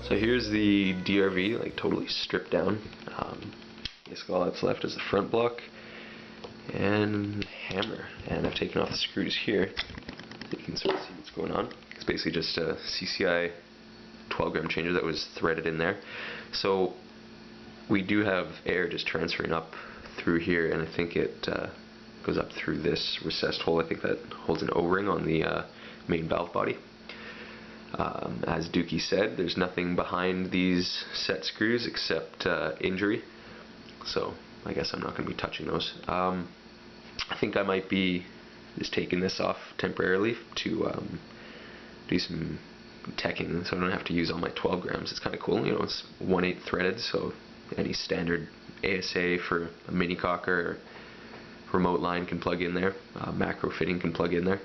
So here's the DRV, like totally stripped down. Basically all that's left is the front block and hammer. And I've taken off the screws here, so you can sort of see what's going on. It's basically just a CCI 12-gram changer that was threaded in there. So we do have air just transferring up through here, and I think it goes up through this recessed hole. I think that holds an O-ring on the main valve body. As Dukie said, there's nothing behind these set screws except injury, so I guess I'm not going to be touching those. I think I might be just taking this off temporarily to do some teching, so I don't have to use all my 12 grams. It's kind of cool, you know, it's 1/8 threaded, so any standard ASA for a mini cocker or remote line can plug in there, macro fitting can plug in there.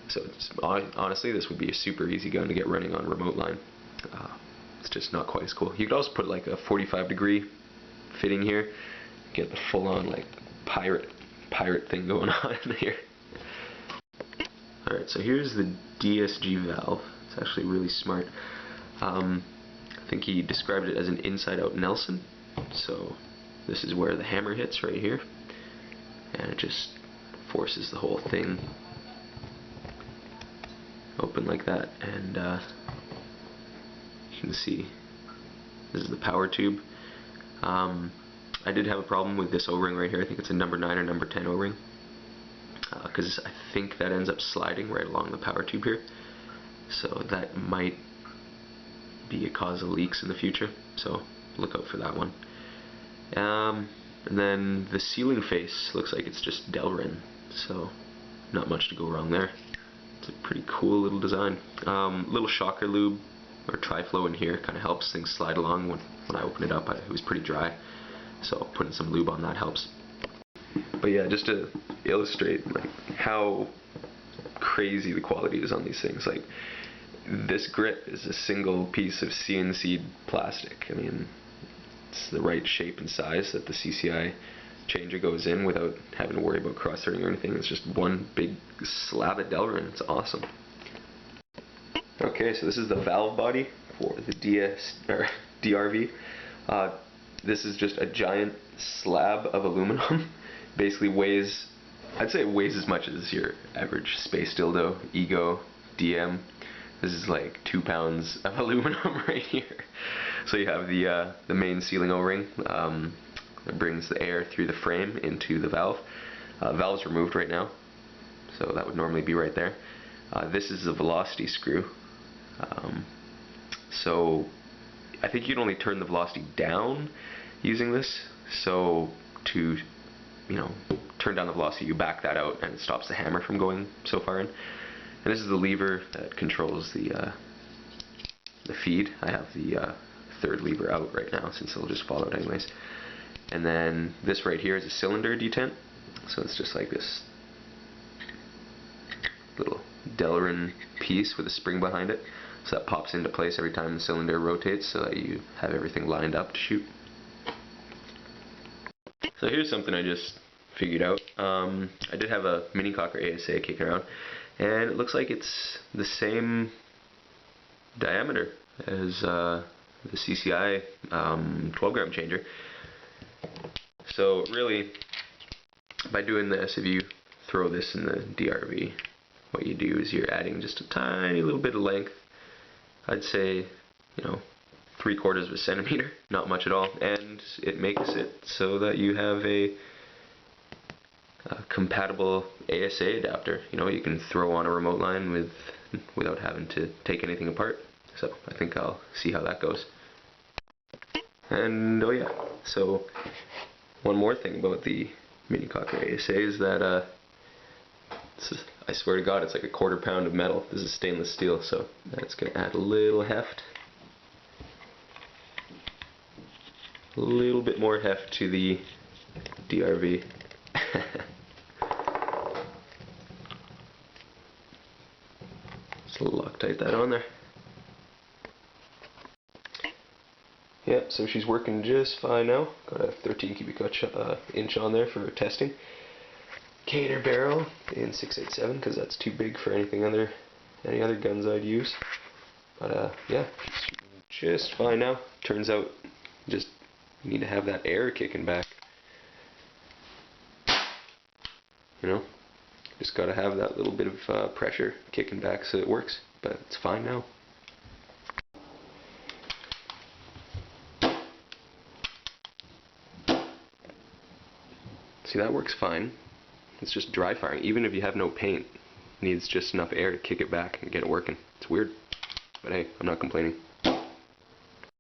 So it's, honestly, this would be a super easy gun to get running on remote line. It's just not quite as cool. You could also put like a 45-degree fitting here, get the full-on like pirate thing going on in here. Alright, so here's the DSG valve. It's actually really smart. I think he described it as an inside-out Nelson. So this is where the hammer hits right here, and it just forces the whole thing open like that, and you can see this is the power tube. I did have a problem with this O-ring right here. I think it's a number 9 or number 10 O-ring, because I think that ends up sliding right along the power tube here, so that might be a cause of leaks in the future, so look out for that one. And then the sealing face looks like it's just Delrin, so not much to go wrong there. It's a pretty cool little design. Little shocker lube or tri-flow in here kind of helps things slide along. When I opened it up, it was pretty dry, so putting some lube on that helps. But yeah, just to illustrate like how crazy the quality is on these things. Like, this grip is a single piece of CNC plastic. I mean, it's the right shape and size that the CCI changer goes in without having to worry about cross-threading or anything. It's just one big slab of Delrin. It's awesome. Okay, so this is the valve body for the DRV. This is just a giant slab of aluminum. Basically weighs, I'd say it weighs as much as your average space dildo, Ego, DM. This is like 2 pounds of aluminum right here. So you have the main sealing O-ring. It brings the air through the frame into the valve. Valve's removed right now, so that would normally be right there. This is a velocity screw. So I think you'd only turn the velocity down using this. So to, you know, turn down the velocity, you back that out, and it stops the hammer from going so far in. And this is the lever that controls the feed. I have the third lever out right now since it'll just fall out anyways. And then this right here is a cylinder detent, so it's just like this little Delrin piece with a spring behind it, so that pops into place every time the cylinder rotates so that you have everything lined up to shoot. So here's something I just figured out. I did have a mini cocker ASA kicking around, and it looks like it's the same diameter as the CCI 12-gram changer. So really, by doing this, if you throw this in the DRV, what you do is you're adding just a tiny little bit of length. I'd say, you know, 3/4 of a centimeter, not much at all, and it makes it so that you have a compatible ASA adapter. You know, you can throw on a remote line without having to take anything apart. So I think I'll see how that goes. And oh yeah, so one more thing about the mini cocker ASA is that I swear to God, it's like a 1/4 pound of metal. This is stainless steel, so that's going to add a little heft a little bit more heft to the DRV. Just Loctite that on there. Yeah, so she's working just fine now. Got a 13 cubic inch on there for testing. Cater barrel in 687 because that's too big for any other guns I'd use. But yeah, she's just fine now. Turns out, just need to have that air kicking back. You know, just got to have that little bit of pressure kicking back so it works. But it's fine now. See, that works fine. It's just dry firing. Even if you have no paint, it needs just enough air to kick it back and get it working. It's weird, but hey, I'm not complaining.